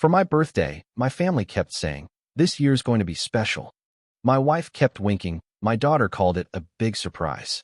For my birthday, my family kept saying, "This year's going to be special." My wife kept winking. My daughter called it a big surprise.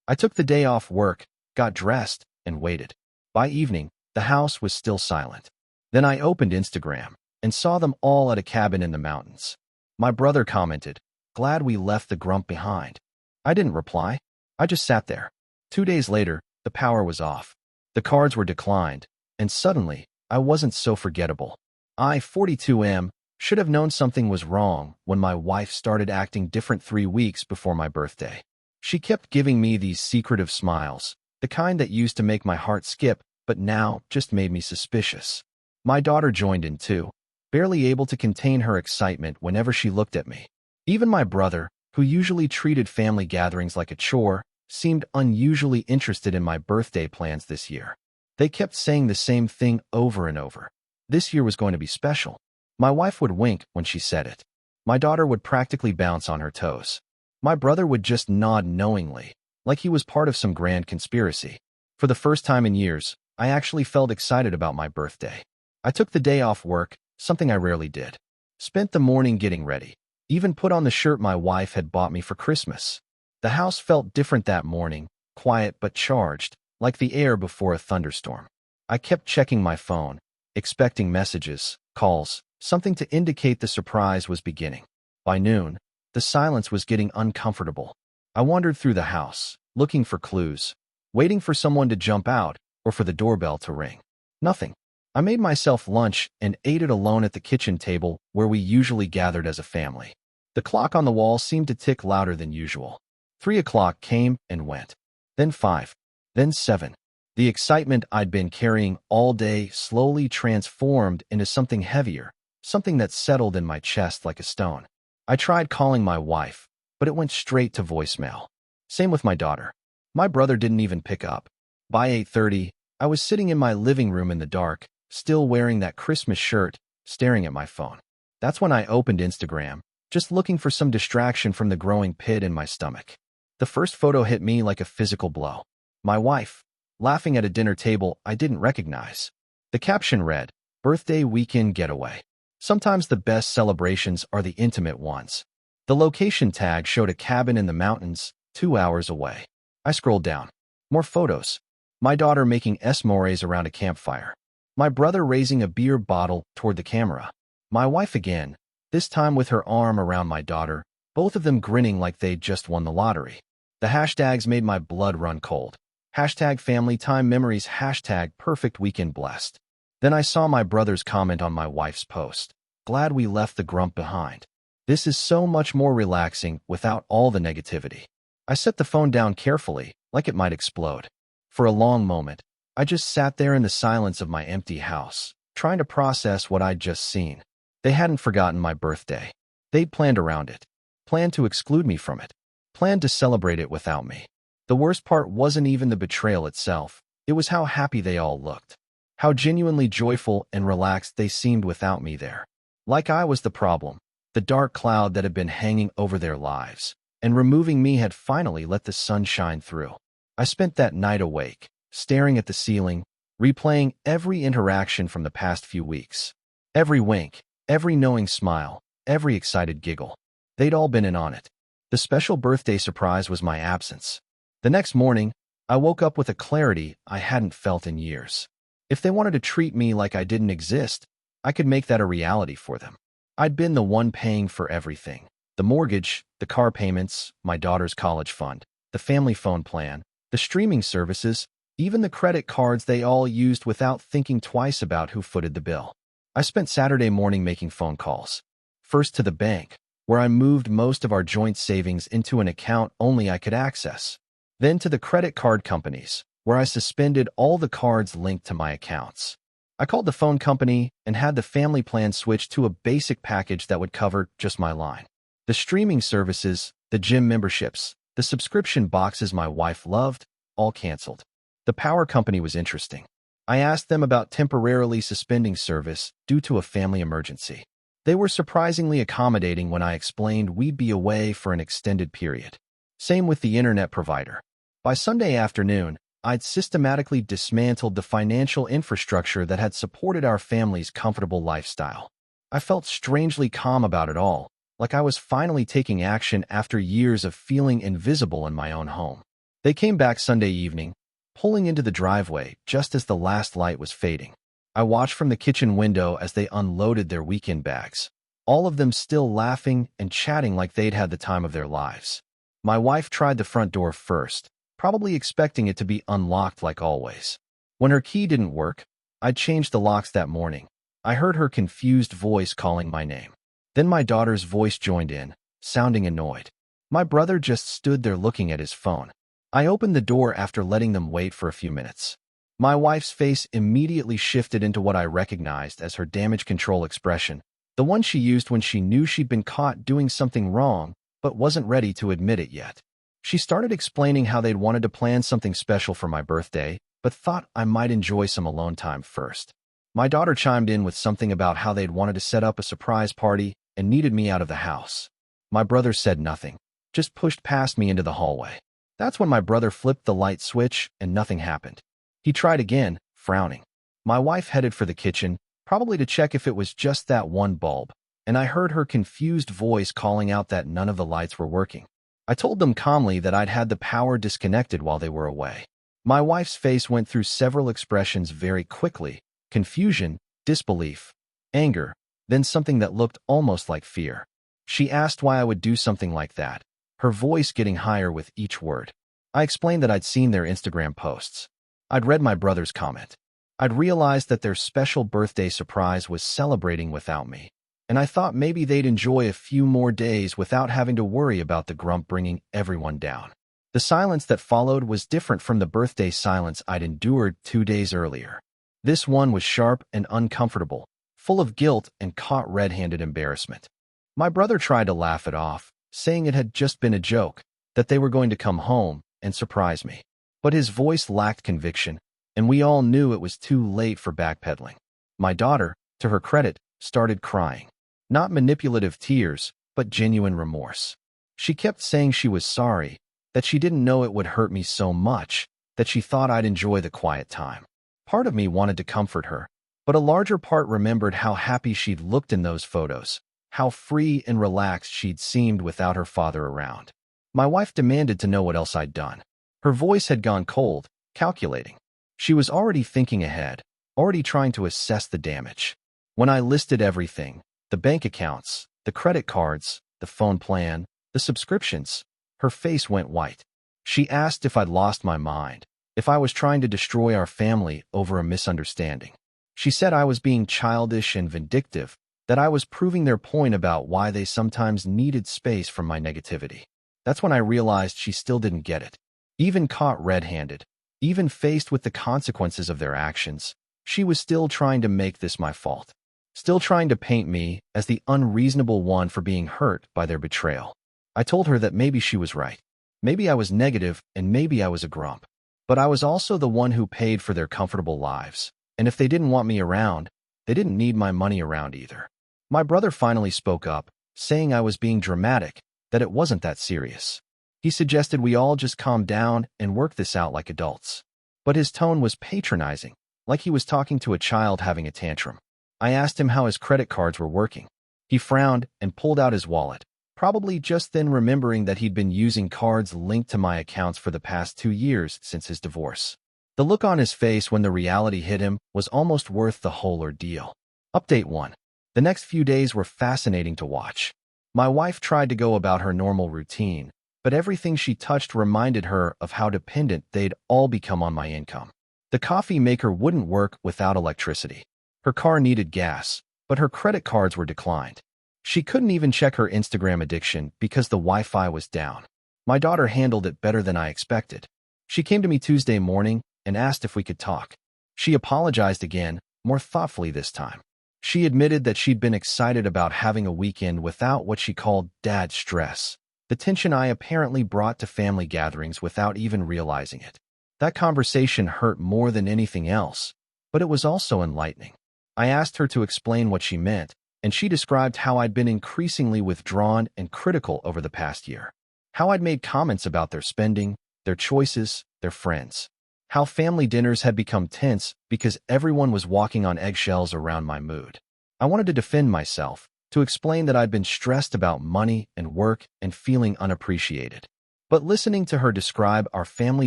I took the day off work, got dressed, and waited. By evening, the house was still silent. Then I opened Instagram and saw them all at a cabin in the mountains. My brother commented, "Glad we left the grump behind." I didn't reply. I just sat there. 2 days later, the power was off. The cards were declined, and suddenly, I wasn't so forgettable. I, 42 am, should have known something was wrong when my wife started acting different 3 weeks before my birthday. She kept giving me these secretive smiles, the kind that used to make my heart skip, but now just made me suspicious. My daughter joined in too, barely able to contain her excitement whenever she looked at me. Even my brother, who usually treated family gatherings like a chore, seemed unusually interested in my birthday plans this year. They kept saying the same thing over and over. This year was going to be special. My wife would wink when she said it. My daughter would practically bounce on her toes. My brother would just nod knowingly, like he was part of some grand conspiracy. For the first time in years, I actually felt excited about my birthday. I took the day off work, something I rarely did. Spent the morning getting ready. Even put on the shirt my wife had bought me for Christmas. The house felt different that morning, quiet but charged, like the air before a thunderstorm. I kept checking my phone, expecting messages, calls, something to indicate the surprise was beginning. By noon, the silence was getting uncomfortable. I wandered through the house, looking for clues, waiting for someone to jump out or for the doorbell to ring. Nothing. I made myself lunch and ate it alone at the kitchen table where we usually gathered as a family. The clock on the wall seemed to tick louder than usual. 3 o'clock came and went. Then 5. Then 7. The excitement I'd been carrying all day slowly transformed into something heavier, something that settled in my chest like a stone. I tried calling my wife, but it went straight to voicemail. Same with my daughter. My brother didn't even pick up. By 8:30, I was sitting in my living room in the dark, still wearing that Christmas shirt, staring at my phone. That's when I opened Instagram, just looking for some distraction from the growing pit in my stomach. The first photo hit me like a physical blow. My wife, laughing at a dinner table I didn't recognize. The caption read, "Birthday weekend getaway." Sometimes the best celebrations are the intimate ones. The location tag showed a cabin in the mountains, 2 hours away. I scrolled down. More photos. My daughter making s'mores around a campfire. My brother raising a beer bottle toward the camera. My wife again, this time with her arm around my daughter, both of them grinning like they'd just won the lottery. The hashtags made my blood run cold. Hashtag family time memories, hashtag perfect weekend blessed. Then I saw my brother's comment on my wife's post. "Glad we left the grump behind. This is so much more relaxing without all the negativity." I set the phone down carefully, like it might explode. For a long moment, I just sat there in the silence of my empty house, trying to process what I'd just seen. They hadn't forgotten my birthday. They'd planned around it, planned to exclude me from it, planned to celebrate it without me. The worst part wasn't even the betrayal itself. It was how happy they all looked. How genuinely joyful and relaxed they seemed without me there. Like I was the problem, the dark cloud that had been hanging over their lives, and removing me had finally let the sun shine through. I spent that night awake, staring at the ceiling, replaying every interaction from the past few weeks. Every wink, every knowing smile, every excited giggle. They'd all been in on it. The special birthday surprise was my absence. The next morning, I woke up with a clarity I hadn't felt in years. If they wanted to treat me like I didn't exist, I could make that a reality for them. I'd been the one paying for everything. The mortgage, the car payments, my daughter's college fund, the family phone plan, the streaming services, even the credit cards they all used without thinking twice about who footed the bill. I spent Saturday morning making phone calls. First to the bank, where I moved most of our joint savings into an account only I could access. Then to the credit card companies, where I suspended all the cards linked to my accounts. I called the phone company and had the family plan switched to a basic package that would cover just my line. The streaming services, the gym memberships, the subscription boxes my wife loved, all canceled. The power company was interesting. I asked them about temporarily suspending service due to a family emergency. They were surprisingly accommodating when I explained we'd be away for an extended period. Same with the internet provider. By Sunday afternoon, I'd systematically dismantled the financial infrastructure that had supported our family's comfortable lifestyle. I felt strangely calm about it all, like I was finally taking action after years of feeling invisible in my own home. They came back Sunday evening, pulling into the driveway just as the last light was fading. I watched from the kitchen window as they unloaded their weekend bags, all of them still laughing and chatting like they'd had the time of their lives. My wife tried the front door first, probably expecting it to be unlocked like always. When her key didn't work, I'd changed the locks that morning. I heard her confused voice calling my name. Then my daughter's voice joined in, sounding annoyed. My brother just stood there looking at his phone. I opened the door after letting them wait for a few minutes. My wife's face immediately shifted into what I recognized as her damage control expression, the one she used when she knew she'd been caught doing something wrong but wasn't ready to admit it yet. She started explaining how they'd wanted to plan something special for my birthday, but thought I might enjoy some alone time first. My daughter chimed in with something about how they'd wanted to set up a surprise party and needed me out of the house. My brother said nothing, just pushed past me into the hallway. That's when my brother flipped the light switch and nothing happened. He tried again, frowning. My wife headed for the kitchen, probably to check if it was just that one bulb, and I heard her confused voice calling out that none of the lights were working. I told them calmly that I'd had the power disconnected while they were away. My wife's face went through several expressions very quickly: confusion, disbelief, anger, then something that looked almost like fear. She asked why I would do something like that, her voice getting higher with each word. I explained that I'd seen their Instagram posts. I'd read my brother's comment. I'd realized that their special birthday surprise was celebrating without me, and I thought maybe they'd enjoy a few more days without having to worry about the grump bringing everyone down. The silence that followed was different from the birthday silence I'd endured 2 days earlier. This one was sharp and uncomfortable, full of guilt and caught red-handed embarrassment. My brother tried to laugh it off, saying it had just been a joke, that they were going to come home and surprise me. But his voice lacked conviction, and we all knew it was too late for backpedaling. My daughter, to her credit, started crying. Not manipulative tears, but genuine remorse. She kept saying she was sorry, that she didn't know it would hurt me so much, that she thought I'd enjoy the quiet time. Part of me wanted to comfort her, but a larger part remembered how happy she'd looked in those photos, how free and relaxed she'd seemed without her father around. My wife demanded to know what else I'd done. Her voice had gone cold, calculating. She was already thinking ahead, already trying to assess the damage. When I listed everything, the bank accounts, the credit cards, the phone plan, the subscriptions, her face went white. She asked if I'd lost my mind, if I was trying to destroy our family over a misunderstanding. She said I was being childish and vindictive, that I was proving their point about why they sometimes needed space from my negativity. That's when I realized she still didn't get it. Even caught red-handed, even faced with the consequences of their actions, she was still trying to make this my fault. Still trying to paint me as the unreasonable one for being hurt by their betrayal. I told her that maybe she was right. Maybe I was negative and maybe I was a grump. But I was also the one who paid for their comfortable lives. And if they didn't want me around, they didn't need my money around either. My brother finally spoke up, saying I was being dramatic, that it wasn't that serious. He suggested we all just calm down and work this out like adults. But his tone was patronizing, like he was talking to a child having a tantrum. I asked him how his credit cards were working. He frowned and pulled out his wallet, probably just then remembering that he'd been using cards linked to my accounts for the past 2 years since his divorce. The look on his face when the reality hit him was almost worth the whole ordeal. Update 1. The next few days were fascinating to watch. My wife tried to go about her normal routine, but everything she touched reminded her of how dependent they'd all become on my income. The coffee maker wouldn't work without electricity. Her car needed gas, but her credit cards were declined. She couldn't even check her Instagram addiction because the Wi-Fi was down. My daughter handled it better than I expected. She came to me Tuesday morning and asked if we could talk. She apologized again, more thoughtfully this time. She admitted that she'd been excited about having a weekend without what she called dad stress, the tension I apparently brought to family gatherings without even realizing it. That conversation hurt more than anything else, but it was also enlightening. I asked her to explain what she meant, and she described how I'd been increasingly withdrawn and critical over the past year. How I'd made comments about their spending, their choices, their friends. How family dinners had become tense because everyone was walking on eggshells around my mood. I wanted to defend myself, to explain that I'd been stressed about money and work and feeling unappreciated. But listening to her describe our family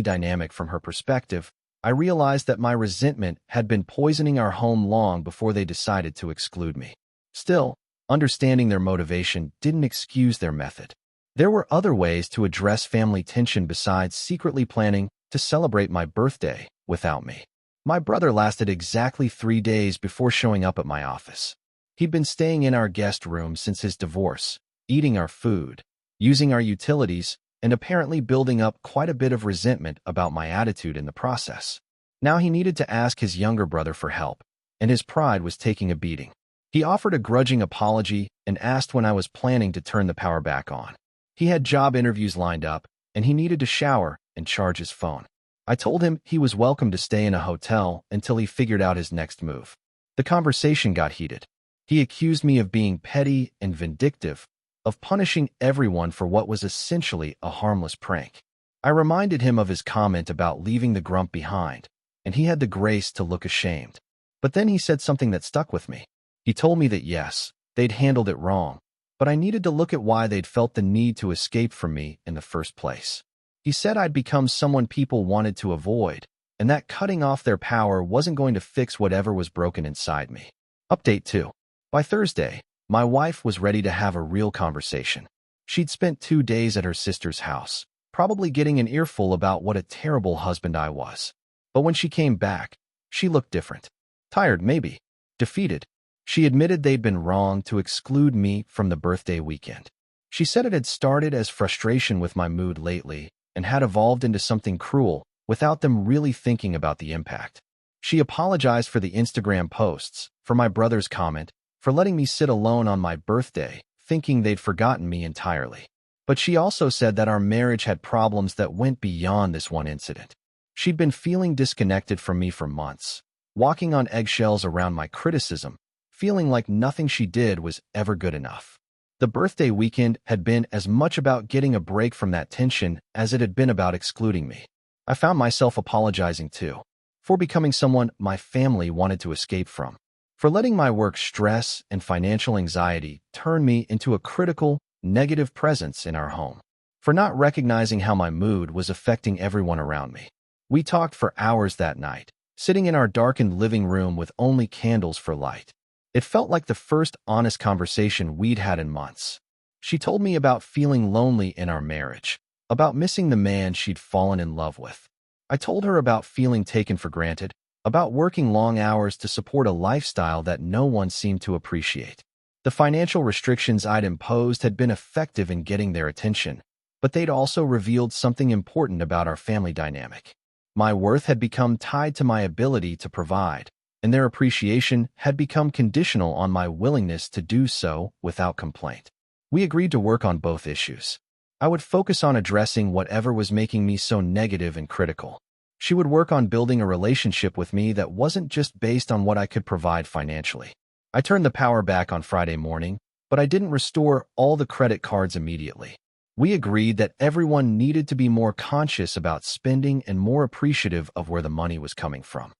dynamic from her perspective, I realized that my resentment had been poisoning our home long before they decided to exclude me. Still, understanding their motivation didn't excuse their method. There were other ways to address family tension besides secretly planning to celebrate my birthday without me. My brother lasted exactly 3 days before showing up at my office. He'd been staying in our guest room since his divorce, eating our food, using our utilities, and apparently building up quite a bit of resentment about my attitude in the process. Now he needed to ask his younger brother for help, and his pride was taking a beating. He offered a grudging apology and asked when I was planning to turn the power back on. He had job interviews lined up, and he needed to shower and charge his phone. I told him he was welcome to stay in a hotel until he figured out his next move. The conversation got heated. He accused me of being petty and vindictive, of punishing everyone for what was essentially a harmless prank. I reminded him of his comment about leaving the grump behind, and he had the grace to look ashamed. But then he said something that stuck with me. He told me that yes, they'd handled it wrong, but I needed to look at why they'd felt the need to escape from me in the first place. He said I'd become someone people wanted to avoid, and that cutting off their power wasn't going to fix whatever was broken inside me. Update 2. By Thursday, my wife was ready to have a real conversation. She'd spent 2 days at her sister's house, probably getting an earful about what a terrible husband I was. But when she came back, she looked different. Tired, maybe. Defeated. She admitted they'd been wrong to exclude me from the birthday weekend. She said it had started as frustration with my mood lately and had evolved into something cruel without them really thinking about the impact. She apologized for the Instagram posts, for my brother's comment, for letting me sit alone on my birthday, thinking they'd forgotten me entirely. But she also said that our marriage had problems that went beyond this one incident. She'd been feeling disconnected from me for months, walking on eggshells around my criticism, feeling like nothing she did was ever good enough. The birthday weekend had been as much about getting a break from that tension as it had been about excluding me. I found myself apologizing too, for becoming someone my family wanted to escape from, for letting my work stress and financial anxiety turn me into a critical, negative presence in our home, for not recognizing how my mood was affecting everyone around me. We talked for hours that night, sitting in our darkened living room with only candles for light. It felt like the first honest conversation we'd had in months. She told me about feeling lonely in our marriage, about missing the man she'd fallen in love with. I told her about feeling taken for granted, about working long hours to support a lifestyle that no one seemed to appreciate. The financial restrictions I'd imposed had been effective in getting their attention, but they'd also revealed something important about our family dynamic. My worth had become tied to my ability to provide, and their appreciation had become conditional on my willingness to do so without complaint. We agreed to work on both issues. I would focus on addressing whatever was making me so negative and critical. She would work on building a relationship with me that wasn't just based on what I could provide financially. I turned the power back on Friday morning, but I didn't restore all the credit cards immediately. We agreed that everyone needed to be more conscious about spending and more appreciative of where the money was coming from.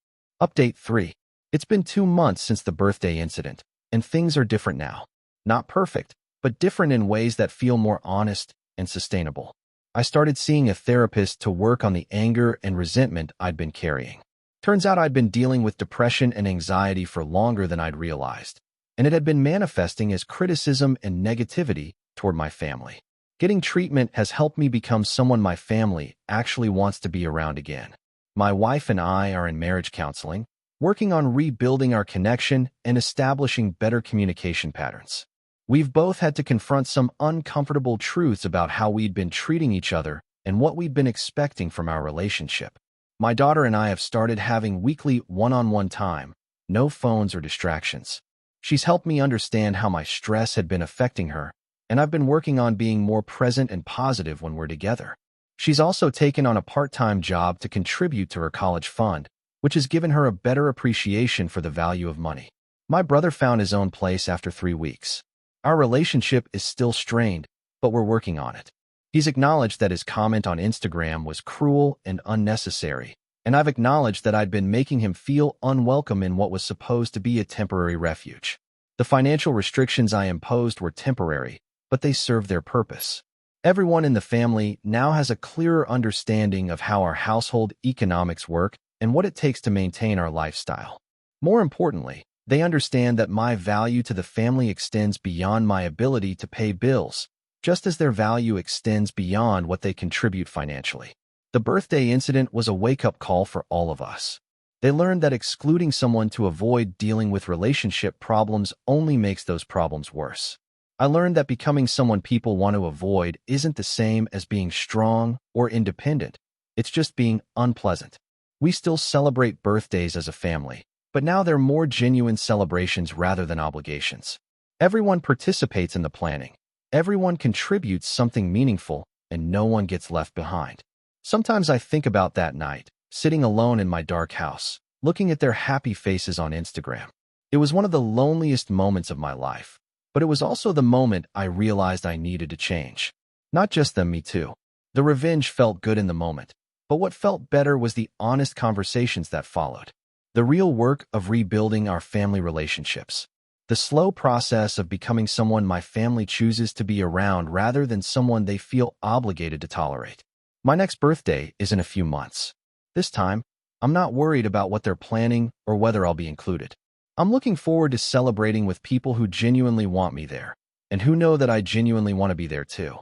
Update 3. It's been 2 months since the birthday incident, and things are different now. Not perfect, but different in ways that feel more honest and sustainable. I started seeing a therapist to work on the anger and resentment I'd been carrying. Turns out I'd been dealing with depression and anxiety for longer than I'd realized, and it had been manifesting as criticism and negativity toward my family. Getting treatment has helped me become someone my family actually wants to be around again. My wife and I are in marriage counseling, working on rebuilding our connection and establishing better communication patterns. We've both had to confront some uncomfortable truths about how we'd been treating each other and what we'd been expecting from our relationship. My daughter and I have started having weekly one-on-one time, no phones or distractions. She's helped me understand how my stress had been affecting her, and I've been working on being more present and positive when we're together. She's also taken on a part-time job to contribute to her college fund, which has given her a better appreciation for the value of money. My brother found his own place after 3 weeks. Our relationship is still strained, but we're working on it. He's acknowledged that his comment on Instagram was cruel and unnecessary, and I've acknowledged that I'd been making him feel unwelcome in what was supposed to be a temporary refuge. The financial restrictions I imposed were temporary, but they served their purpose. Everyone in the family now has a clearer understanding of how our household economics work and what it takes to maintain our lifestyle. More importantly, they understand that my value to the family extends beyond my ability to pay bills, just as their value extends beyond what they contribute financially. The birthday incident was a wake-up call for all of us. They learned that excluding someone to avoid dealing with relationship problems only makes those problems worse. I learned that becoming someone people want to avoid isn't the same as being strong or independent. It's just being unpleasant. We still celebrate birthdays as a family, but now they're more genuine celebrations rather than obligations. Everyone participates in the planning. Everyone contributes something meaningful, and no one gets left behind. Sometimes I think about that night, sitting alone in my dark house, looking at their happy faces on Instagram. It was one of the loneliest moments of my life, but it was also the moment I realized I needed to change. Not just them, me too. The revenge felt good in the moment, but what felt better was the honest conversations that followed. The real work of rebuilding our family relationships. The slow process of becoming someone my family chooses to be around rather than someone they feel obligated to tolerate. My next birthday is in a few months. This time, I'm not worried about what they're planning or whether I'll be included. I'm looking forward to celebrating with people who genuinely want me there, and who know that I genuinely want to be there too.